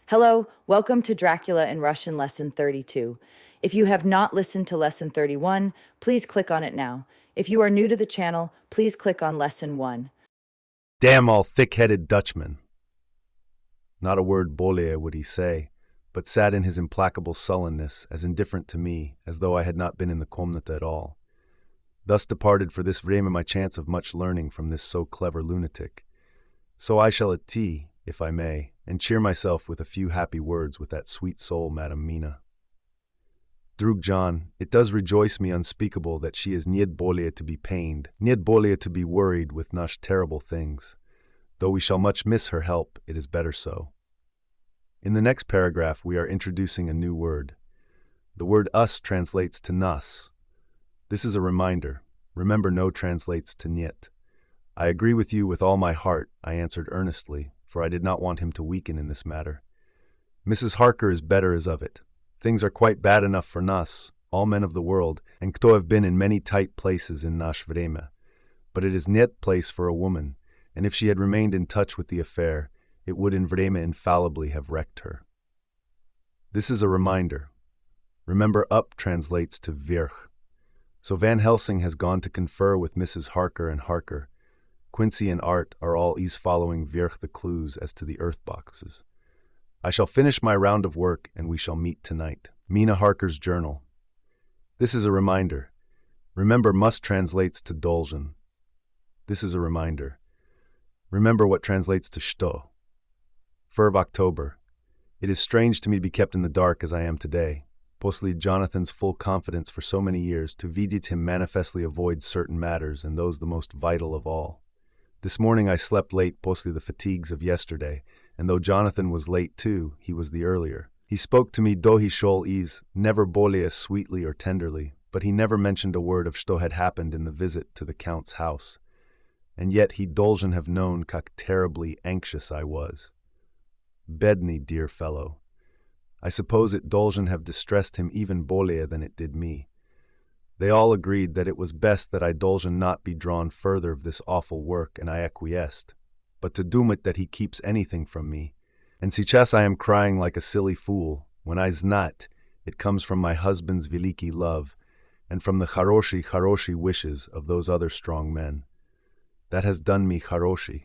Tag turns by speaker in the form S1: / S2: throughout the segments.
S1: Hello, welcome to Dracula in Russian Lesson 32. If you have not listened to Lesson 31, please click on it now. If you are new to the channel, please click on Lesson 1.
S2: Damn all thick-headed Dutchman. Not a word bolje would he say, but sat in his implacable sullenness, as indifferent to me, as though I had not been in the komnata at all. Thus departed for this vreme my chance of much learning from this so clever lunatic. So I shall at tea, if I may, and cheer myself with a few happy words with that sweet soul, Madam Mina. Drug John, it does rejoice me unspeakable that she is niet bolje to be pained, niet bolje to be worried with nash terrible things. Though we shall much miss her help, it is better so. In the next paragraph, we are introducing a new word. The word us translates to nas. This is a reminder. Remember, no translates to niet. I agree with you with all my heart, I answered earnestly, for I did not want him to weaken in this matter. Mrs. Harker is better as of it. Things are quite bad enough for nas, all men of the world, and kto have been in many tight places in nash vreme. But it is niet place for a woman, and if she had remained in touch with the affair, it would in vreme infallibly have wrecked her. This is a reminder. Remember, up translates to virch. So Van Helsing has gone to confer with Mrs. Harker and Harker. Quincy and Art are all ease following virch the clues as to the earth boxes. I shall finish my round of work and we shall meet tonight. Mina Harker's journal. This is a reminder. Remember, must translates to dolgen. This is a reminder. Remember what translates to sto. Fur of October. It is strange to me to be kept in the dark as I am today. Postly Jonathan's full confidence for so many years, to vidit him manifestly avoid certain matters, and those the most vital of all. This morning I slept late, postly the fatigues of yesterday, and though Jonathan was late too, he was the earlier. He spoke to me do he shol ease, never bolje as sweetly or tenderly, but he never mentioned a word of sto had happened in the visit to the Count's house. And yet he dolgen have known kak terribly anxious I was. Bedni, dear fellow. I suppose it dolgen have distressed him even bolje than it did me. They all agreed that it was best that I dolgen not be drawn further of this awful work, and I acquiesced. But to doom it that he keeps anything from me. And сейчас I am crying like a silly fool, when I's not, it comes from my husband's veliki love, and from the charoshi wishes of those other strong men. That has done me charoshi.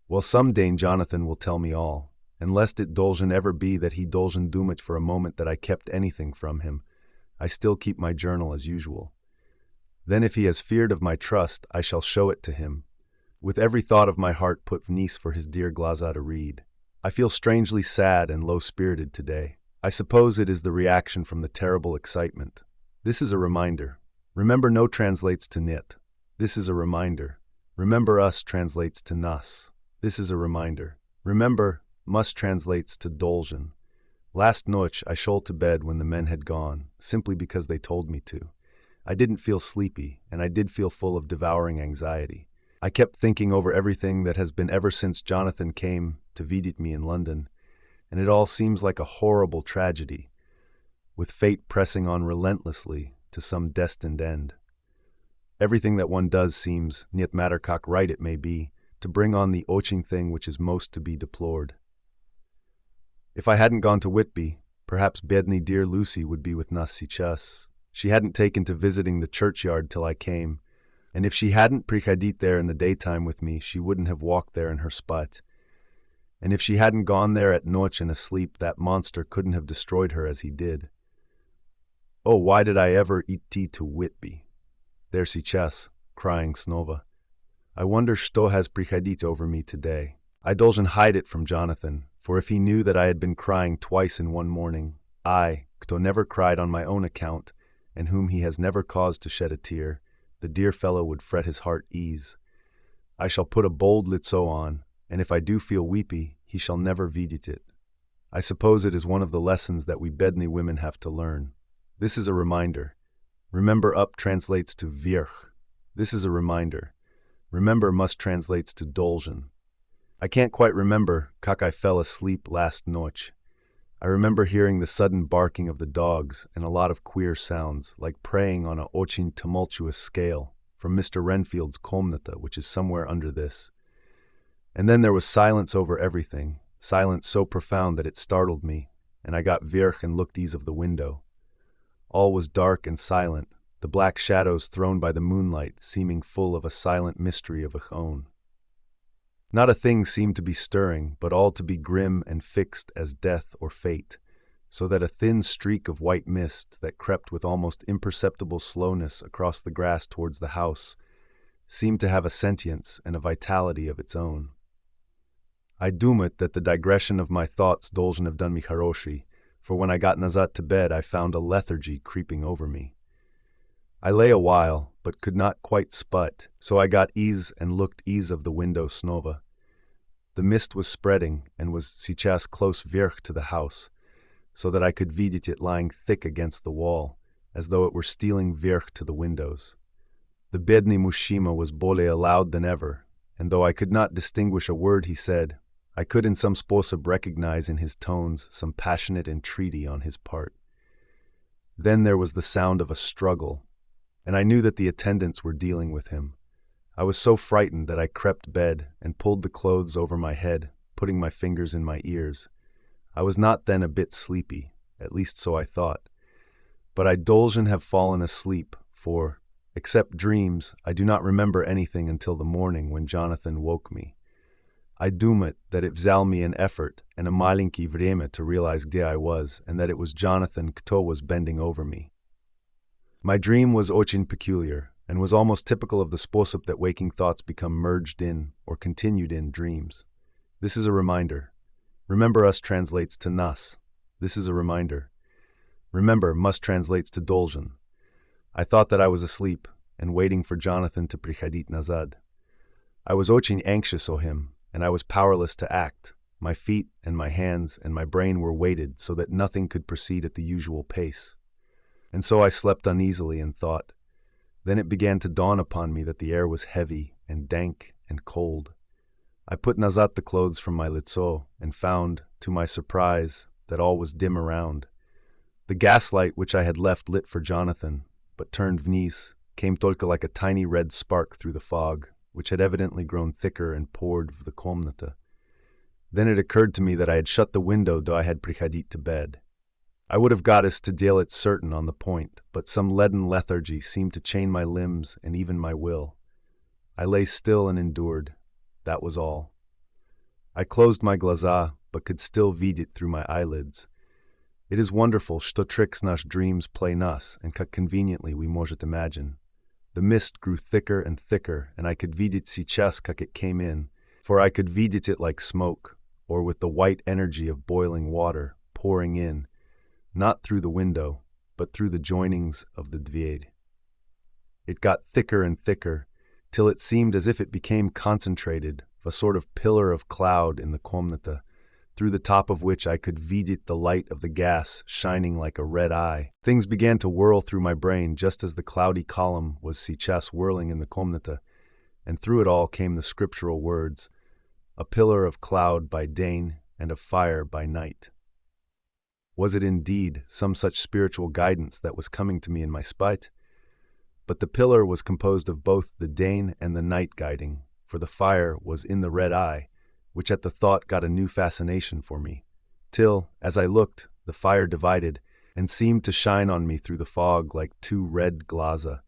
S2: Well, some day Jonathan will tell me all, and lest it dolgen ever be that he dolgen doom it for a moment that I kept anything from him, I still keep my journal as usual. Then if he has feared of my trust, I shall show it to him. With every thought of my heart put vnice for his dear Glaza to read. I feel strangely sad and low-spirited today. I suppose it is the reaction from the terrible excitement. This is a reminder. Remember, no translates to nit. This is a reminder. Remember, us translates to nas. This is a reminder. Remember, must translates to dolgen. Last noche I shol to bed when the men had gone, simply because they told me to. I didn't feel sleepy, and I did feel full of devouring anxiety. I kept thinking over everything that has been ever since Jonathan came to visit me in London, and it all seems like a horrible tragedy, with fate pressing on relentlessly to some destined end. Everything that one does seems, niet matter kak right it may be, to bring on the oching thing which is most to be deplored. If I hadn't gone to Whitby, perhaps bedni dear Lucy would be with nas сейчас. She hadn't taken to visiting the churchyard till I came, and if she hadn't prichadit there in the daytime with me, she wouldn't have walked there in her spot. And if she hadn't gone there at noche and asleep, that monster couldn't have destroyed her as he did. Oh, why did I ever eat tea to Whitby? There сейчас, crying Snova. I wonder sto has prichadit over me today. I dolgen hide it from Jonathan, for if he knew that I had been crying twice in one morning, I, kto never cried on my own account, and whom he has never caused to shed a tear, the dear fellow would fret his heart ease. I shall put a bold litso on, and if I do feel weepy, he shall never vidit it. I suppose it is one of the lessons that we bedni women have to learn. This is a reminder. Remember, up translates to virch. This is a reminder. Remember, must translates to dolgen. I can't quite remember kak I fell asleep last noche. I remember hearing the sudden barking of the dogs and a lot of queer sounds, like praying on a ochin tumultuous scale, from Mr. Renfield's komnata, which is somewhere under this. And then there was silence over everything, silence so profound that it startled me, and I got vierch and looked ease of the window. All was dark and silent, the black shadows thrown by the moonlight seeming full of a silent mystery of its own. Not a thing seemed to be stirring, but all to be grim and fixed as death or fate, so that a thin streak of white mist that crept with almost imperceptible slowness across the grass towards the house seemed to have a sentience and a vitality of its own. I doom it that the digression of my thoughts dolzhen have done me haroshi, for when I got Nazat to bed I found a lethargy creeping over me. I lay a while, but could not quite sput, so I got ease and looked ease of the window snova. The mist was spreading, and was сейчас close vierch to the house, so that I could vidit it lying thick against the wall, as though it were stealing vierch to the windows. The bedni mushima was bolее loud than ever, and though I could not distinguish a word he said, I could in some sposob recognize in his tones some passionate entreaty on his part. Then there was the sound of a struggle, and I knew that the attendants were dealing with him. I was so frightened that I crept bed and pulled the clothes over my head, putting my fingers in my ears. I was not then a bit sleepy, at least so I thought, but I dolzhen have fallen asleep, for, except dreams, I do not remember anything until the morning when Jonathan woke me. I doom it that it vzal me an effort and a malinki vreme to realize где I was, and that it was Jonathan kto was bending over me. My dream was очень peculiar, and was almost typical of the sposob that waking thoughts become merged in, or continued in, dreams. This is a reminder. Remember us translates to nas. This is a reminder. Remember must translates to dolzhen. I thought that I was asleep, and waiting for Jonathan to prichadit nazad. I was очень anxious o him, and I was powerless to act. My feet and my hands and my brain were weighted so that nothing could proceed at the usual pace. And so I slept uneasily and thought. Then it began to dawn upon me that the air was heavy and dank and cold. I put Nazat the clothes from my litso and found, to my surprise, that all was dim around. The gaslight which I had left lit for Jonathan, but turned vniz, came tolka like a tiny red spark through the fog, which had evidently grown thicker and poured v the komnata. Then it occurred to me that I had shut the window do I had prichadit to bed. I would have got us to deal it certain on the point, but some leaden lethargy seemed to chain my limbs and even my will. I lay still and endured. That was all. I closed my glaza, but could still vidit through my eyelids. It is wonderful что tricks nash dreams play nas, and как conveniently we может imagine. The mist grew thicker and thicker, and I could vidit сейчас как it came in, for I could vidit it like smoke, or with the white energy of boiling water, pouring in, not through the window, but through the joinings of the dvier. It got thicker and thicker, till it seemed as if it became concentrated, a sort of pillar of cloud in the komnata, through the top of which I could vidit the light of the gas shining like a red eye. Things began to whirl through my brain just as the cloudy column was сейчас whirling in the komnata, and through it all came the scriptural words, a pillar of cloud by day and of fire by night. Was it indeed some such spiritual guidance that was coming to me in my spite? But the pillar was composed of both the day and the night guiding, for the fire was in the red eye, which at the thought got a new fascination for me, till, as I looked, the fire divided, and seemed to shine on me through the fog like two red glaza,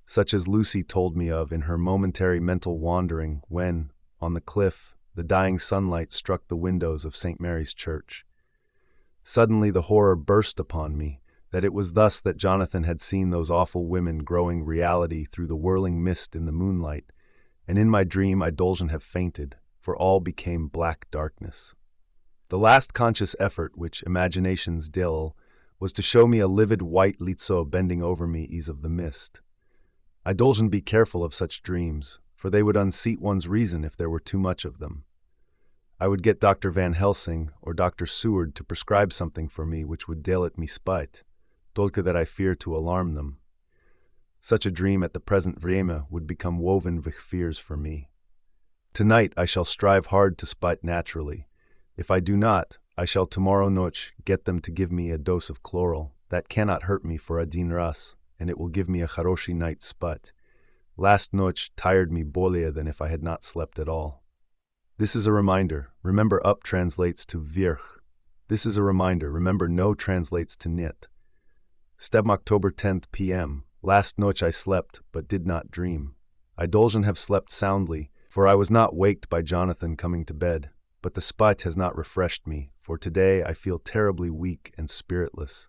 S2: such as Lucy told me of in her momentary mental wandering when, on the cliff, the dying sunlight struck the windows of St. Mary's Church. Suddenly the horror burst upon me, that it was thus that Jonathan had seen those awful women growing reality through the whirling mist in the moonlight, and in my dream I dolzhen have fainted, for all became black darkness. The last conscious effort which imagination's dil was to show me a livid white litso bending over me ease of the mist. I dolzhen be careful of such dreams, for they would unseat one's reason if there were too much of them. I would get Dr. Van Helsing or Dr. Seward to prescribe something for me which would dale at me spite, tolka that I fear to alarm them. Such a dream at the present vreme would become woven with fears for me. Tonight I shall strive hard to spite naturally. If I do not, I shall tomorrow noche get them to give me a dose of chloral. That cannot hurt me for a din ras, and it will give me a haroshi night's spite. Last noche tired me bolea than if I had not slept at all. This is a reminder. Remember up translates to virch. This is a reminder. Remember no translates to nit. Step October 10th p.m. Last noche I slept, but did not dream. I dolgen have slept soundly, for I was not waked by Jonathan coming to bed. But the spite has not refreshed me, for today I feel terribly weak and spiritless.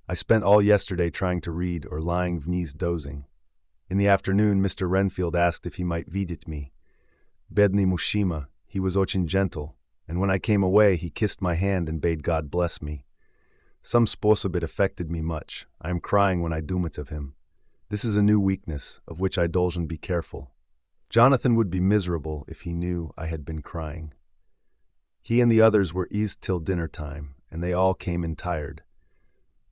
S2: I spent all yesterday trying to read or lying vniz dozing. In the afternoon, Mr. Renfield asked if he might visit me. Bedni Mushima, he was очень gentle, and when I came away he kissed my hand and bade God bless me. Some sposobit it affected me much. I am crying when I doom it of him. This is a new weakness, of which I dolgen be careful. Jonathan would be miserable if he knew I had been crying. He and the others were eased till dinner time, and they all came in tired.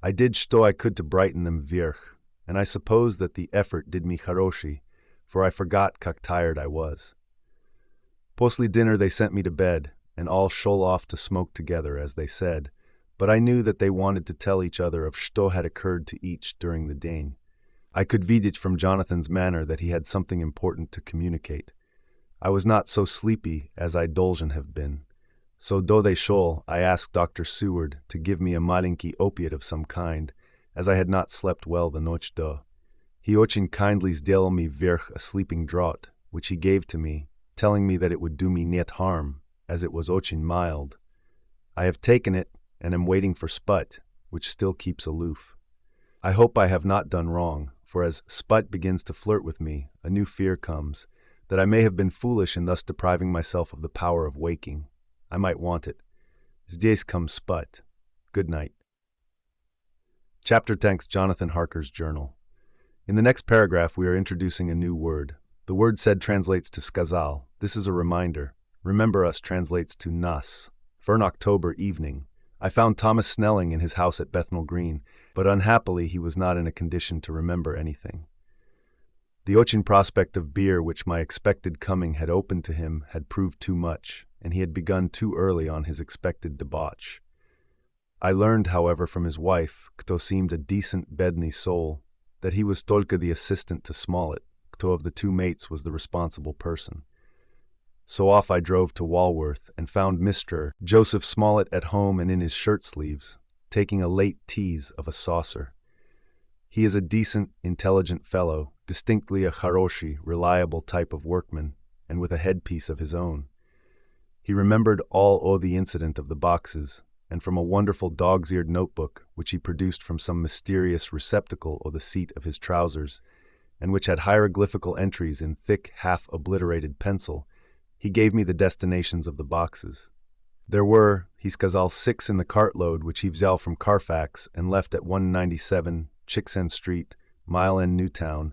S2: I did shto I could to brighten them virch, and I suppose that the effort did me haroshi, for I forgot kak tired I was. Posle dinner they sent me to bed, and all shol off to smoke together, as they said, but I knew that they wanted to tell each other of shto had occurred to each during the day. I could vidit from Jonathan's manner that he had something important to communicate. I was not so sleepy as I dolgen have been. So do they shol, I asked Dr. Seward to give me a malinki opiate of some kind, as I had not slept well the noche do. He ochin kindly zdel me virch a sleeping draught, which he gave to me, telling me that it would do me niet harm, as it was ochin mild. I have taken it, and am waiting for Sput, which still keeps aloof. I hope I have not done wrong, for as Sput begins to flirt with me, a new fear comes, that I may have been foolish in thus depriving myself of the power of waking. I might want it. Zdесь comes Sput. Good night. Chapter thanks Jonathan Harker's journal. In the next paragraph, we are introducing a new word. The word said translates to skazal. This is a reminder. Remember us translates to nas. For an October evening, I found Thomas Snelling in his house at Bethnal Green, but unhappily he was not in a condition to remember anything. The ochin prospect of beer which my expected coming had opened to him had proved too much, and he had begun too early on his expected debauch. I learned, however, from his wife, kto seemed a decent bedni soul, that he was tolka the assistant to Smollett, kto of the two mates was the responsible person. So off I drove to Walworth and found Mr. Joseph Smollett at home and in his shirt sleeves, taking a late tease of a saucer. He is a decent, intelligent fellow, distinctly a haroshi, reliable type of workman, and with a headpiece of his own. He remembered all o the incident of the boxes, and from a wonderful dog's-eared notebook, which he produced from some mysterious receptacle o the seat of his trousers, and which had hieroglyphical entries in thick, half-obliterated pencil, he gave me the destinations of the boxes. There were, he skazal, 6 in the cartload which he vzal from Carfax and left at 197 Chicksen Street, Mile End, Newtown,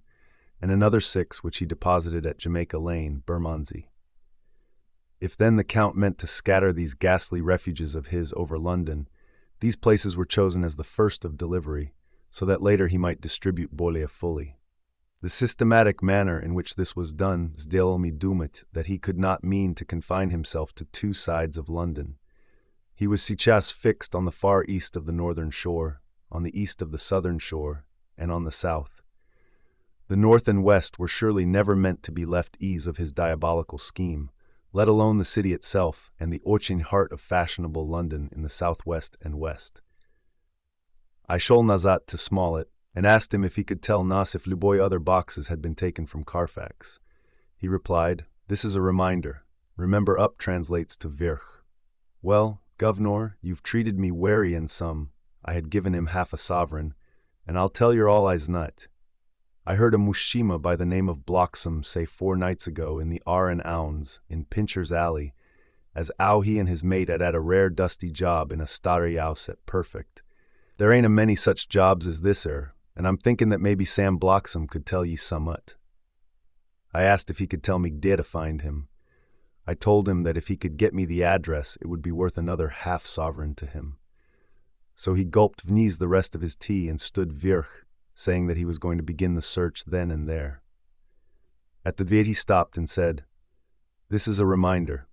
S2: and another 6 which he deposited at Jamaica Lane, Bermondsey. If then the Count meant to scatter these ghastly refuges of his over London, these places were chosen as the first of delivery, so that later he might distribute Bolia fully. The systematic manner in which this was done zdel me doomit that he could not mean to confine himself to 2 sides of London. He was sichas fixed on the far east of the northern shore, on the east of the southern shore, and on the south. The north and west were surely never meant to be left ease of his diabolical scheme, let alone the city itself and the ochin heart of fashionable London in the southwest and west. I shol nazat to Smollett, and asked him if he could tell Nas if Luboy other boxes had been taken from Carfax. He replied, "This is a reminder. Remember up translates to virch." Well, governor, you've treated me wary in some. I had given him half a sovereign, and I'll tell you all I's not. I heard a Mushima by the name of Bloxham say 4 nights ago in the R and Ounds, in Pincher's Alley, as 'ow he and his mate had a rare dusty job in a starry house at Perfect. There ain't a many such jobs as this and I'm thinking that maybe Sam Bloxham could tell ye summat. I asked if he could tell me где to find him. I told him that if he could get me the address, it would be worth another half-sovereign to him. So he gulped vniz the rest of his tea and stood virch, saying that he was going to begin the search then and there. At the dved he stopped and said, "This is a reminder.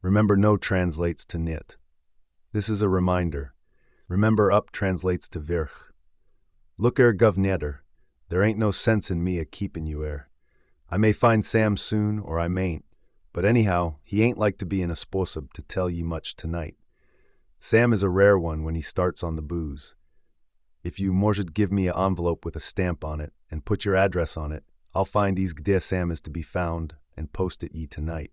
S2: Remember no translates to nit. This is a reminder. Remember up translates to virch. Look governor, there ain't no sense in me a-keepin' you I may find Sam soon, or I mayn't, But anyhow, he ain't like to be in a sposob to tell ye much tonight. Sam is a rare one when he starts on the booze. If you morshed give me a envelope with a stamp on it and put your address on it, I'll find ees gde Sam is to be found and post it ye tonight.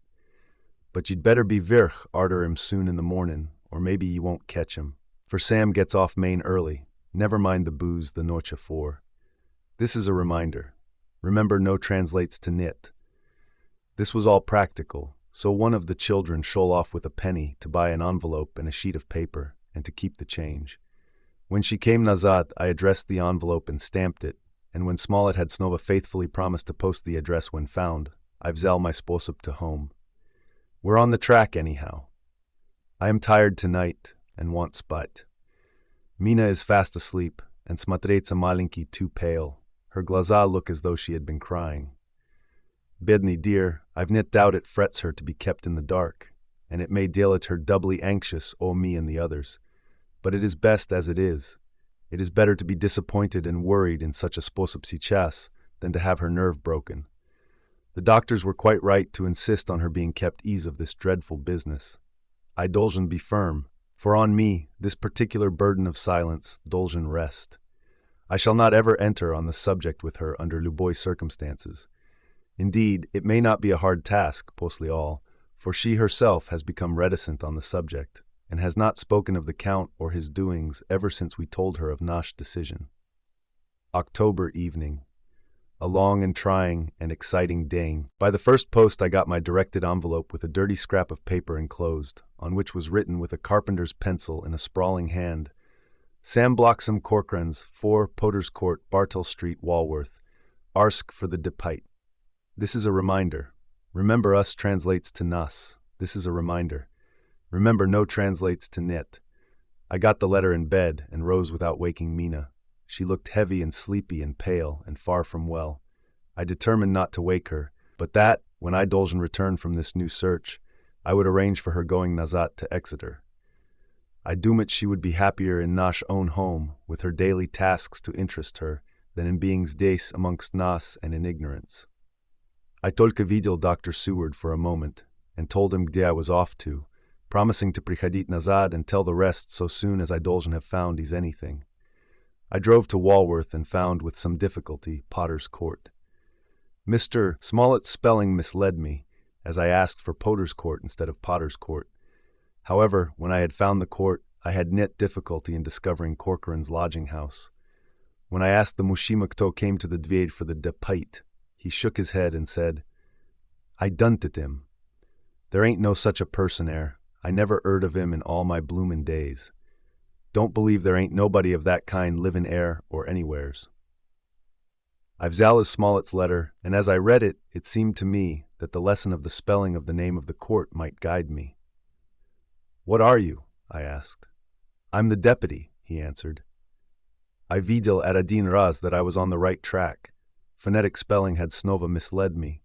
S2: But you'd better be virch arter him soon in the mornin', or maybe ye won't catch him. For Sam gets off main early, never mind the booze the noche afore. This is a reminder. Remember, no translates to nit. This was all practical, so one of the children shole off with a penny to buy an envelope and a sheet of paper, and to keep the change. When she came nazad, I addressed the envelope and stamped it, and when Smollett had Snova faithfully promised to post the address when found, I've zal my sposob to home. We're on the track anyhow. I am tired tonight and want spite. Mina is fast asleep, and smatreca malinki too pale. Her glaza look as though she had been crying. Bidney dear, I've nit doubt it frets her to be kept in the dark, and it may deal it her doubly anxious o me and the others. But it is best as it is. It is better to be disappointed and worried in such a sposob si chas than to have her nerve broken. The doctors were quite right to insist on her being kept ease of this dreadful business. I dolgen be firm, for on me this particular burden of silence dolgen rest. I shall not ever enter on the subject with her under luboy circumstances. Indeed, it may not be a hard task, postly all, for she herself has become reticent on the subject, and has not spoken of the Count or his doings ever since we told her of Nash's decision. October evening. A long and trying and exciting day. By the first post I got my directed envelope with a dirty scrap of paper enclosed, on which was written with a carpenter's pencil in a sprawling hand, Sam Bloxham Corcoran's 4 Potter's Court, Bartle Street, Walworth, Arsk for the Depite. This is a reminder. Remember us translates to nas. This is a reminder. Remember no translates to nit. I got the letter in bed and rose without waking Mina. She looked heavy and sleepy and pale and far from well. I determined not to wake her, but that, when I dolgen returned from this new search, I would arrange for her going nazat to Exeter. I doomed it she would be happier in Nash's own home, with her daily tasks to interest her, than in beings days amongst nas and in ignorance. I tolka videl Dr. Seward for a moment, and told him gde I was off to, promising to prichadit nazad and tell the rest so soon as I dolgen have found he's anything. I drove to Walworth and found with some difficulty Potter's Court. Mr. Smollett's spelling misled me, as I asked for Potter's Court instead of Potter's Court. However, when I had found the court, I had nit difficulty in discovering Corcoran's lodging house. When I asked the Mushimakto came to the Dvied for the Depite, he shook his head and said, I dunted him. There ain't no such a person ere. I never 'eard of him in all my bloomin' days. Don't believe there ain't nobody of that kind livin' ere or anywheres. I've Zala's Smollett's letter, and as I read it, it seemed to me that the lesson of the spelling of the name of the court might guide me. What are you? I asked. I'm the deputy, he answered. I videl at Adin Raz that I was on the right track. Phonetic spelling had Snova misled me.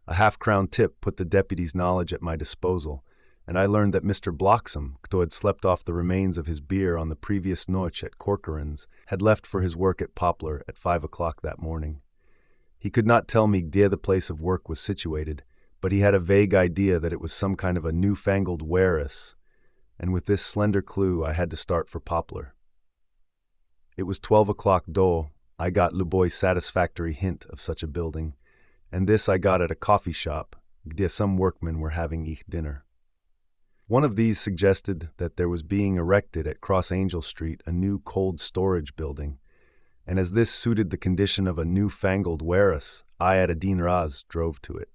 S2: A half-crown tip put the deputy's knowledge at my disposal, and I learned that Mr. Bloxham, who had slept off the remains of his beer on the previous noche at Corcoran's, had left for his work at Poplar at 5 o'clock that morning. He could not tell me where the place of work was situated, but he had a vague idea that it was some kind of a newfangled warehouse, and with this slender clue I had to start for Poplar. It was 12 o'clock do. I got Luboy's satisfactory hint of such a building, and this I got at a coffee shop, where some workmen were having ich dinner. One of these suggested that there was being erected at Cross Angel Street a new cold storage building, and as this suited the condition of a newfangled warehouse, I at Adin Raz drove to it.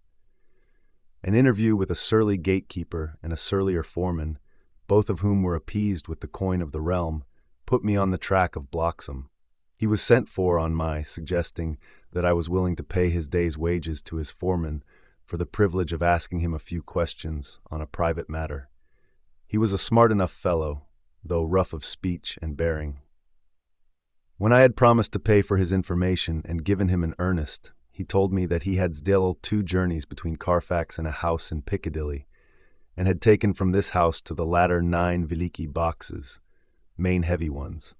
S2: An interview with a surly gatekeeper and a surlier foreman, both of whom were appeased with the coin of the realm, put me on the track of Bloxham. He was sent for on my suggesting that I was willing to pay his day's wages to his foreman for the privilege of asking him a few questions on a private matter. He was a smart enough fellow, though rough of speech and bearing. When I had promised to pay for his information and given him an earnest, he told me that he had still 2 journeys between Carfax and a house in Piccadilly, and had taken from this house to the latter 9 Veliki boxes, main heavy ones,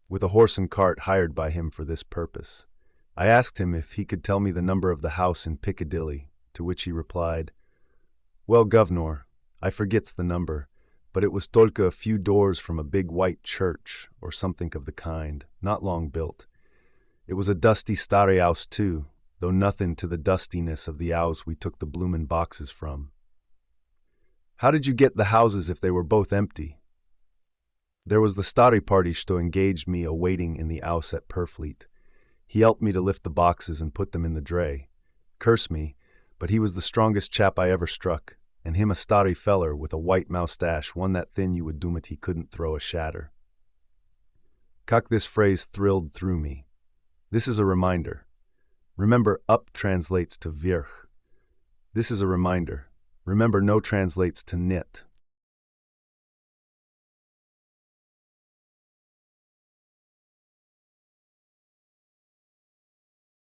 S2: with a horse and cart hired by him for this purpose. I asked him if he could tell me the number of the house in Piccadilly, to which he replied, "Well, governor, I forgets the number, but it was tolka a few doors from a big white church, or something of the kind, not long built. It was a dusty stare house too, though nothing to the dustiness of the house we took the bloomin' boxes from." "How did you get the houses if they were both empty?" "There was the stare party sto engaged me awaiting in the house at Purfleet. He helped me to lift the boxes and put them in the dray. Curse me, but he was the strongest chap I ever struck, and him a stare feller with a white moustache, one that thin you would doom it he couldn't throw a shatter." Kak, this phrase thrilled through me. This is a reminder. Remember, up translates to virch. This is a reminder. Remember, no translates to nit.